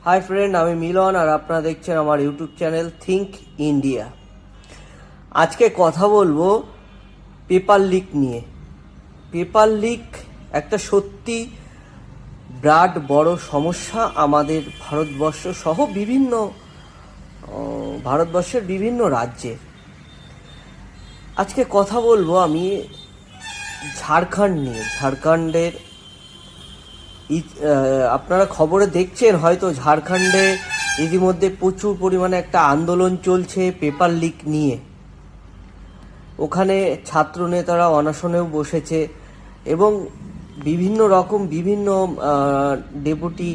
Hi friend, আমি মিলন আর আপনারা দেখছেন আমার ইউটিউব চ্যানেল থিঙ্ক ইন্ডিয়া। আজকে কথা বলবো পেপার লিক নিয়ে। পেপার লিক একটা সত্যি বিরাট বড় সমস্যা আমাদের ভারতবর্ষ সহ ভারতবর্ষের বিভিন্ন রাজ্যে। আজকে কথা বলবো আমি ঝাড়খণ্ড নিয়ে। ঝাড়খণ্ডের আপনারা খবরে দেখছেন হয়তো, ঝাড়খণ্ডে ইতিমধ্যে প্রচুর পরিমাণে একটা আন্দোলন চলছে পেপার লিক নিয়ে। ওখানে ছাত্র নেতারা অনশনেও বসেছে এবং বিভিন্ন ডেপুটি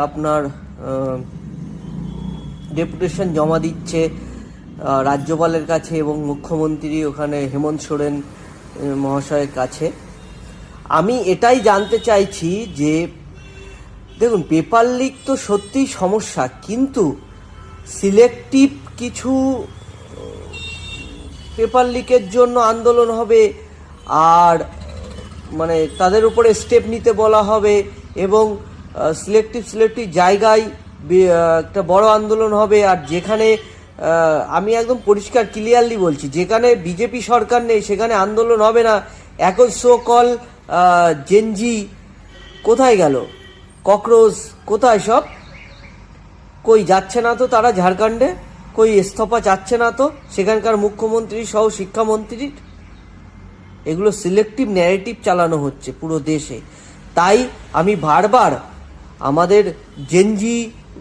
আপনার ডেপুটেশন জমা দিচ্ছে রাজ্যপালের কাছে এবং মুখ্যমন্ত্রী ওখানে হেমন্ত সোরেন মহাশয়ের কাছে। আমি এটাই জানতে চাইছি যে দেখুন, পেপার লিক তো সত্যিই সমস্যা, কিন্তু সিলেক্টিভ কিছু পেপার লিকের জন্য আন্দোলন হবে আর মানে তাদের উপরে স্টেপ নিতে বলা হবে এবং সিলেক্টিভ জায়গায় একটা বড় আন্দোলন হবে। আর যেখানে আমি একদম পরিষ্কার ক্লিয়ারলি বলছি, যেখানে বিজেপি সরকার নেই সেখানে আন্দোলন হবে না। এখন সো কল জেনজি কোথায় গেল, ককরোচ কোথায়, সব কই যাচ্ছে না তো তারা ঝাড়খণ্ডে, কই ইস্তফা চাচ্ছে না তো সেখানকার মুখ্যমন্ত্রী সহ শিক্ষামন্ত্রীর। এগুলো সিলেক্টিভ ন্যারেটিভ চালানো হচ্ছে পুরো দেশে। তাই আমি বারবার আমাদের জেনজি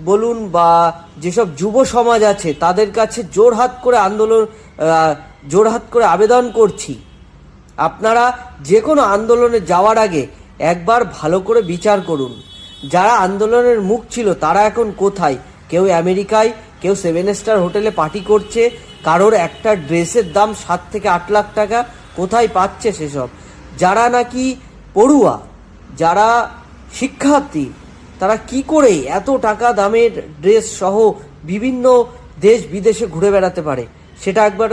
বলুন বা যেসব যুব সমাজ আছে তাদের কাছে জোরহাত করে আবেদন করছি, আপনারা যে কোনো আন্দোলনে যাওয়ার আগে একবার ভালো করে বিচার করুন। যারা আন্দোলনের মুখ ছিল তারা এখন কোথায়? কেউ আমেরিকায়, কেউ 7 স্টার হোটেলে পার্টি করছে, কারোর একটা ড্রেসের দাম 7 থেকে 8 লাখ টাকা। কোথায় পাচ্ছে সেসব? যারা নাকি পড়ুয়া, যারা শিক্ষার্থী, তারা কি করে এত টাকা দামের ড্রেস সহ বিভিন্ন দেশ বিদেশে ঘুরে বেড়াতে পারে? সেটা একবার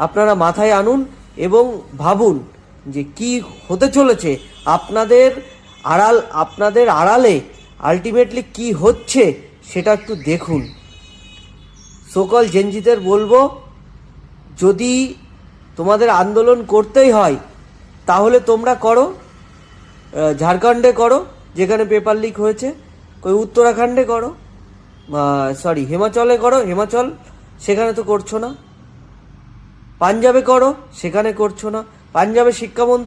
আপনারা মাথায় আনুন এবং ভাবুন যে কি হতে চলেছে আপনাদের আড়ালে আলটিমেটলি কি হচ্ছে সেটা একটু দেখুন। সকল জেনজিদের বলবো, যদি তোমাদের আন্দোলন করতেই হয় তাহলে তোমরা করো, ঝাড়খণ্ডে করো যেখানে পেপার লিক হয়েছে, কই উত্তরাখণ্ডে করো, হিমাচলে করো, হিমাচল সেখানে তো করছো না, পাঞ্জাবে করো সেখানে করছো না। পাঞ্জাবে শিক্ষামন্ত্রী